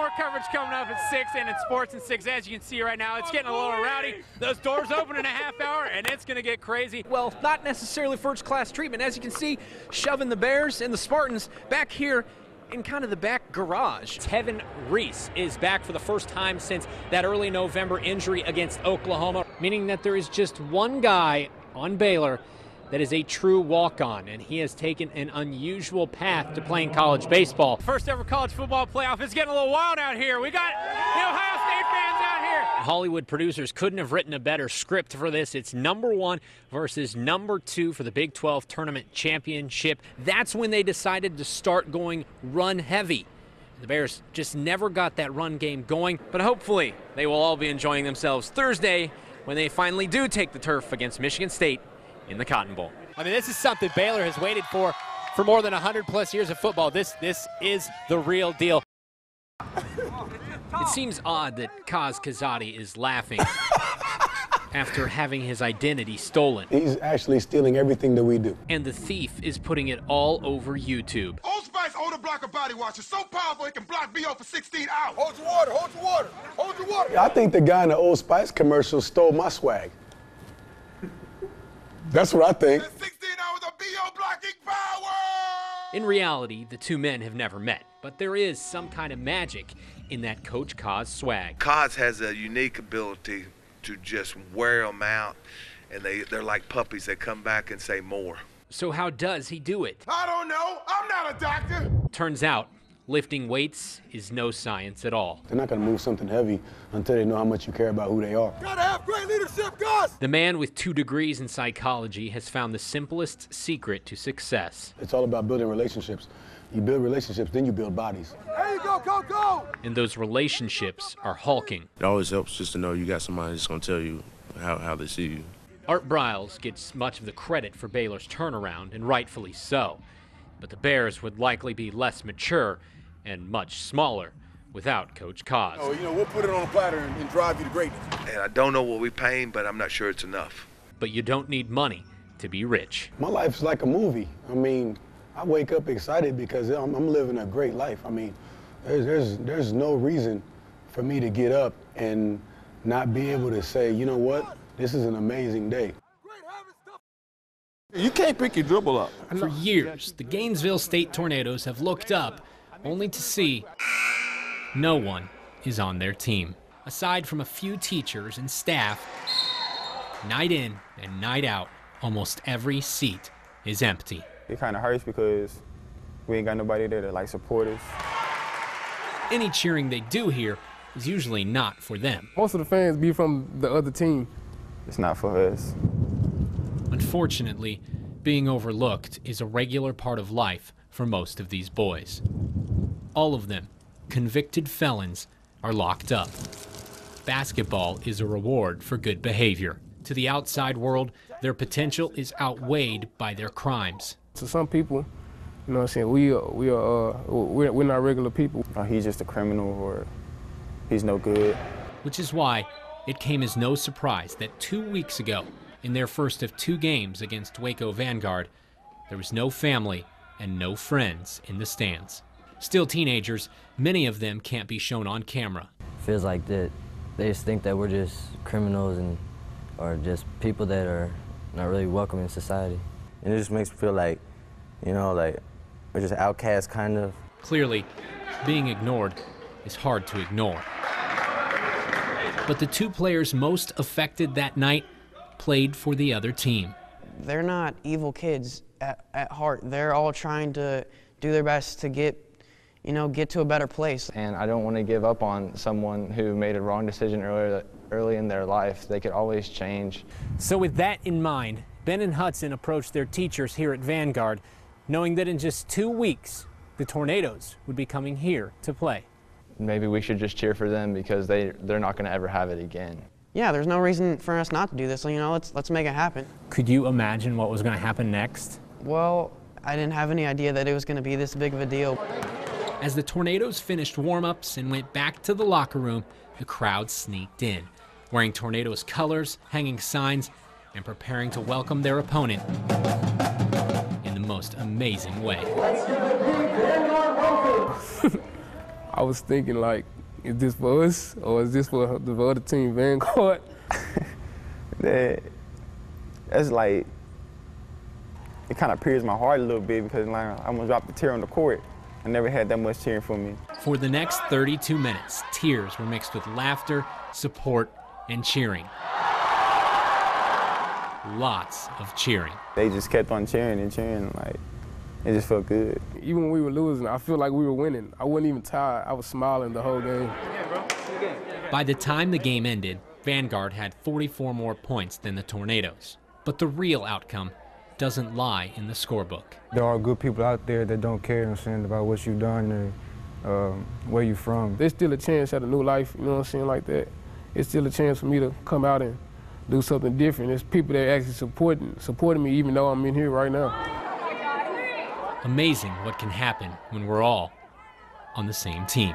more coverage coming up at 6 and in Sports and 6. As you can see right now, it's getting a little rowdy. Those doors open in a half hour, and it's going to get crazy. Well, not necessarily first-class treatment. As you can see, shoving the Bears and the Spartans back here in kind of the back garage. Tevin Reese is back for the first time since that early November injury against Oklahoma, meaning that there is just one guy on Baylor that is a true walk-on, and he has taken an unusual path to playing college baseball. First ever college football playoff. It's getting a little wild out here. We got the Ohio State fans out here. Hollywood producers couldn't have written a better script for this. It's #1 versus #2 for the Big 12 Tournament Championship. That's when they decided to start going run heavy. The Bears just never got that run game going, but hopefully they will all be enjoying themselves Thursday when they finally do take the turf against Michigan State in the Cotton Bowl. I mean, this is something Baylor has waited for more than 100+ years of football. This is the real deal. It seems odd that Kaz Kazadi is laughing after having his identity stolen. He's actually stealing everything that we do. And the thief is putting it all over YouTube. Old Spice older blocker body wash is so powerful it can block BO for 16 hours. Hold your water, hold your water, hold your water. I think the guy in the Old Spice commercial stole my swag. That's what I think. 16 hours of BO blocking power! In reality, the two men have never met, but there is some kind of magic in that Coach Kaz swag. Kaz has a unique ability to just wear them out, and they're like puppies. They come back and say more. So how does he do it? I don't know. I'm not a doctor. Turns out, lifting weights is no science at all. They're not going to move something heavy until they know how much you care about who they are. Gotta have great leadership, guys! The man with 2 degrees in psychology has found the simplest secret to success. It's all about building relationships. You build relationships, then you build bodies. There you go, go, go! And those relationships are hulking. It always helps just to know you got somebody that's going to tell you how they see you. Art Briles gets much of the credit for Baylor's turnaround, and rightfully so. But the Bears would likely be less mature and much smaller without Coach Kaz. Oh, you know, we'll put it on a platter and drive you to greatness. And I don't know what we're paying, but I'm not sure it's enough. But you don't need money to be rich. My life's like a movie. I mean, I wake up excited because I'm living a great life. I mean, there's no reason for me to get up and not be able to say, you know what, this is an amazing day. You can't pick your dribble up. For years, the Gainesville State Tornadoes have looked up only to see no one is on their team. Aside from a few teachers and staff, night in and night out, almost every seat is empty. It kind of hurts because we ain't got nobody there to like support us. Any cheering they do here is usually not for them. Most of the fans be from the other team. It's not for us. Unfortunately, being overlooked is a regular part of life for most of these boys. All of them, convicted felons, are locked up. Basketball is a reward for good behavior. To the outside world, their potential is outweighed by their crimes. To some people, you know what I'm saying, we're not regular people. He's just a criminal, or he's no good. Which is why it came as no surprise that 2 weeks ago, in their first of 2 games against Waco Vanguard, there was no family and no friends in the stands. Still teenagers, many of them can't be shown on camera. Feels like that they just think that we're just criminals or just people that are not really welcome in society. And it just makes me feel like, you know, like we're just outcasts, kind of. Clearly, being ignored is hard to ignore. But the 2 players most affected that night played for the other team. They're not evil kids at heart. They're all trying to do their best to get to a better place. And I don't want to give up on someone who made a wrong decision early in their life. They could always change. So with that in mind, Ben and Hudson approached their teachers here at Vanguard, knowing that in just 2 weeks, the Tornadoes would be coming here to play. Maybe we should just cheer for them because they're not going to ever have it again. Yeah, there's no reason for us not to do this, so, let's make it happen. Could you imagine what was going to happen next? Well, I didn't have any idea that it was going to be this big of a deal. As the Tornadoes finished warm-ups and went back to the locker room, the crowd sneaked in, wearing Tornadoes colors, hanging signs, and preparing to welcome their opponent in the most amazing way. I was thinking, like, is this for us or is this for the other team, Vanguard? That's like, it kind of pierced my heart a little bit because like, I'm gonna drop the tear on the court. I never had that much cheering for me. For the next 32 minutes, tears were mixed with laughter, support, and cheering. Lots of cheering. They just kept on cheering and cheering, like, it just felt good. Even when we were losing, I feel like we were winning. I wasn't even tired. I was smiling the whole game. By the time the game ended, Vanguard had 44 more points than the Tornadoes. But the real outcome doesn't lie in the scorebook. There are good people out there that don't care, you know what I'm saying, about what you've done and where you're from. There's still a chance at a new life, you know what I'm saying, like that. It's still a chance for me to come out and do something different. There's people that actually supporting me even though I'm in here right now. Amazing what can happen when we're all on the same team.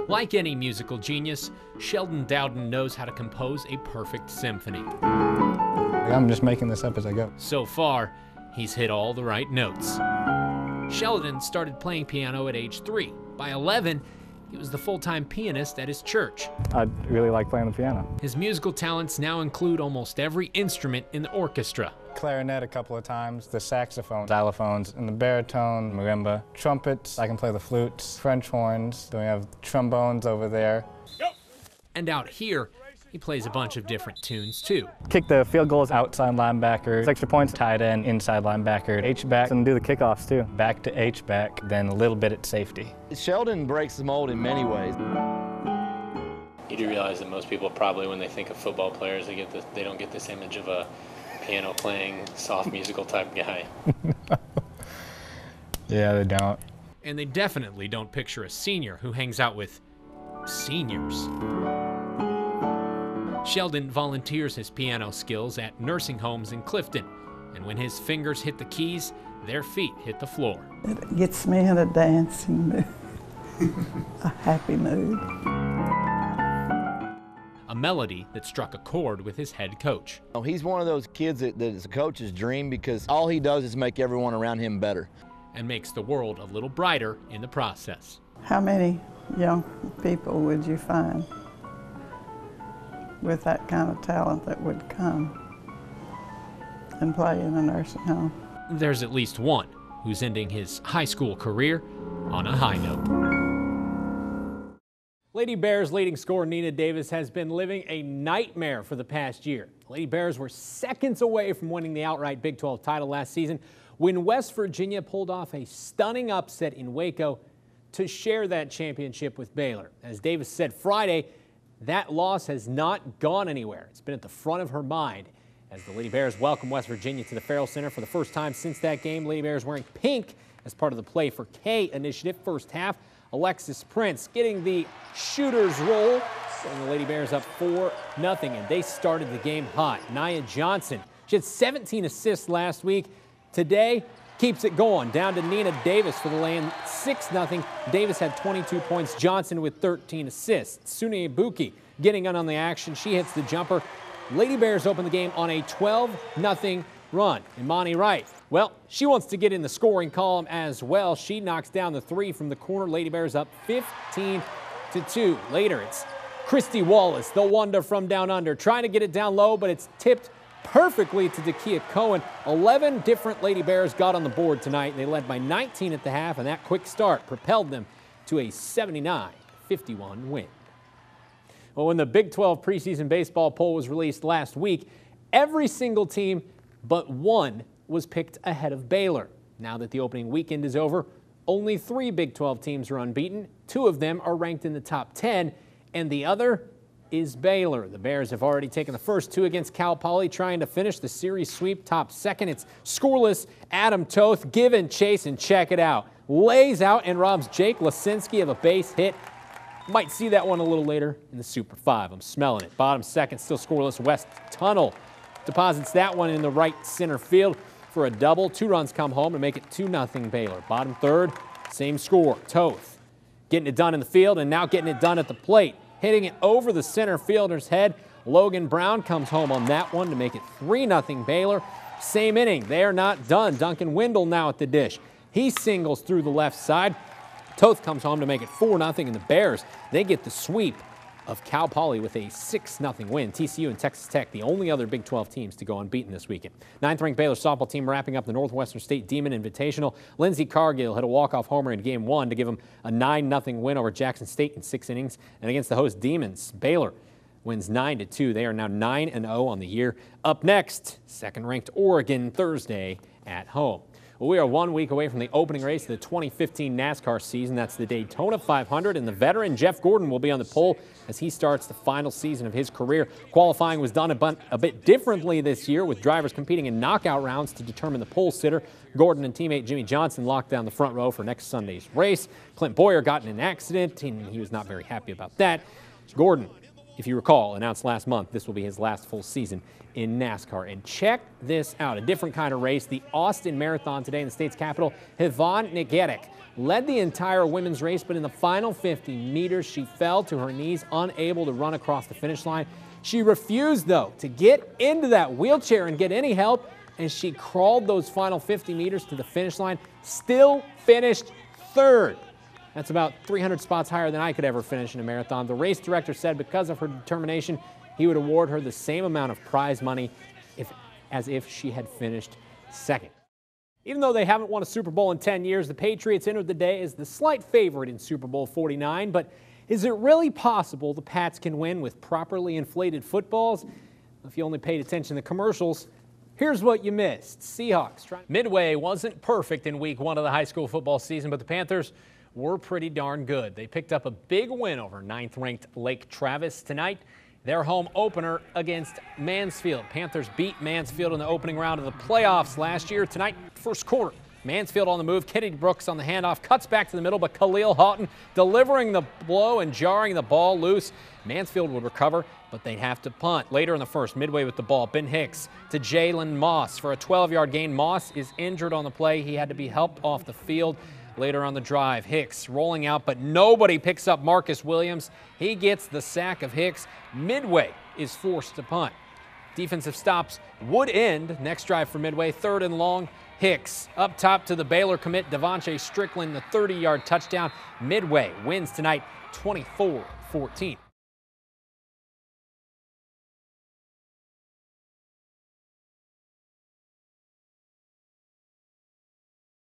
Like any musical genius, Sheldon Dowden knows how to compose a perfect symphony. I'm just making this up as I go. So far, he's hit all the right notes. Sheldon started playing piano at age 3. By 11, he was the full-time pianist at his church. I really like playing the piano. His musical talents now include almost every instrument in the orchestra. Clarinet a couple of times, the saxophone, xylophones, and the baritone, marimba, trumpets. I can play the flutes, French horns. Then we have trombones over there. And out here, he plays a bunch of different tunes too. Kick the field goals outside linebacker, extra points tight end, inside linebacker, H-back, and do the kickoffs too. Back to H-back, then a little bit at safety. Sheldon breaks the mold in many ways. You do realize that most people probably, when they think of football players, they don't get this image of a piano-playing, soft musical type guy. Yeah, they don't. And they definitely don't picture a senior who hangs out with seniors. Sheldon volunteers his piano skills at nursing homes in Clifton, and when his fingers hit the keys, their feet hit the floor. It gets me in a dancing mood, a happy mood. A melody that struck a chord with his head coach. He's one of those kids that is a coach's dream because all he does is make everyone around him better. And makes the world a little brighter in the process. How many young people would you find with that kind of talent that would come and play in a nursing home? There's at least one who's ending his high school career on a high note. Lady Bears leading scorer Nina Davis has been living a nightmare for the past year. The Lady Bears were seconds away from winning the outright Big 12 title last season when West Virginia pulled off a stunning upset in Waco to share that championship with Baylor. As Davis said Friday, that loss has not gone anywhere. It's been at the front of her mind as the Lady Bears welcome West Virginia to the Farrell Center for the first time since that game. Lady Bears wearing pink as part of the Play for K initiative. First half, Alexis Prince getting the shooter's roll, setting the Lady Bears up 4-0, and they started the game hot. Nia Johnson, she had 17 assists last week. Today, keeps it going, down to Nina Davis for the lay-in, 6-0. Davis had 22 points, Johnson with 13 assists. Sune Ibuki getting in on the action. She hits the jumper. Lady Bears open the game on a 12-0 run. Imani Wright, well, she wants to get in the scoring column as well. She knocks down the three from the corner. Lady Bears up 15-2. Later, it's Christy Wallace, the wonder from down under, trying to get it down low, but it's tipped perfectly to Dakia Cohen. 11 different Lady Bears got on the board tonight. They led by 19 at the half, and that quick start propelled them to a 79-51 win. Well, when the Big 12 preseason baseball poll was released last week, every single team but one was picked ahead of Baylor. Now that the opening weekend is over, only 3 Big 12 teams are unbeaten. 2 of them are ranked in the top 10, and the other is Baylor. The Bears have already taken the first 2 against Cal Poly, trying to finish the series sweep. Top second, it's scoreless Adam Toth, give and chase, and check it out. Lays out and robs Jake Lasinski of a base hit. Might see that one a little later in the Super 5. I'm smelling it. Bottom second, still scoreless. West Tunnel deposits that one in the right center field for a double. 2 runs come home to make it 2-0 Baylor. Bottom third, same score. Toth getting it done in the field and now getting it done at the plate. Hitting it over the center fielder's head. Logan Brown comes home on that one to make it 3-0 Baylor. Same inning. They are not done. Duncan Wendell now at the dish. He singles through the left side Toth comes home to make it 4-0, and the Bears, they get the sweep of Cal Poly with a 6-0 win. TCU and Texas Tech, the only other Big 12 teams to go unbeaten this weekend. 9th-ranked Baylor softball team wrapping up the Northwestern State Demon Invitational. Lindsey Cargill hit a walk-off homer in Game 1 to give them a 9-0 win over Jackson State in 6 innings. And against the host Demons, Baylor wins 9-2. They are now 9-0 on the year. Up next, 2nd-ranked Oregon Thursday at home. Well, we are 1 week away from the opening race of the 2015 NASCAR season. That's the Daytona 500, and the veteran Jeff Gordon will be on the pole as he starts the final season of his career. Qualifying was done a bit differently this year, with drivers competing in knockout rounds to determine the pole sitter. Gordon and teammate Jimmy Johnson locked down the front row for next Sunday's race. Clint Boyer got in an accident, and he was not very happy about that. Gordon, if you recall, announced last month this will be his last full season in NASCAR. And check this out, a different kind of race. The Austin Marathon today in the state's capital. Yvonne Nigerek led the entire women's race, but in the final 50 meters, she fell to her knees, unable to run across the finish line. She refused, though, to get into that wheelchair and get any help, and she crawled those final 50 meters to the finish line, still finished 3rd. That's about 300 spots higher than I could ever finish in a marathon. The race director said because of her determination, he would award her the same amount of prize money as if she had finished 2nd. Even though they haven't won a Super Bowl in 10 years, the Patriots entered the day as the slight favorite in Super Bowl 49. But is it really possible the Pats can win with properly inflated footballs? If you only paid attention to commercials, here's what you missed. Seahawks. Midway wasn't perfect in week 1 of the high school football season, but the Panthers were pretty darn good. They picked up a big win over 9th-ranked Lake Travis tonight. Their home opener against Mansfield. Panthers beat Mansfield in the opening round of the playoffs last year. Tonight, first quarter, Mansfield on the move. Kennedy Brooks on the handoff, cuts back to the middle, but Khalil Houghton delivering the blow and jarring the ball loose. Mansfield would recover, but they'd have to punt. Later in the first, Midway with the ball, Ben Hicks to Jalen Moss for a 12-yard gain. Moss is injured on the play. He had to be helped off the field. Later on the drive, Hicks rolling out, but nobody picks up Marcus Williams. He gets the sack of Hicks. Midway is forced to punt. Defensive stops would end. Next drive for Midway, 3rd and long. Hicks up top to the Baylor commit, Devontae Strickland, the 30-yard touchdown. Midway wins tonight 24-14.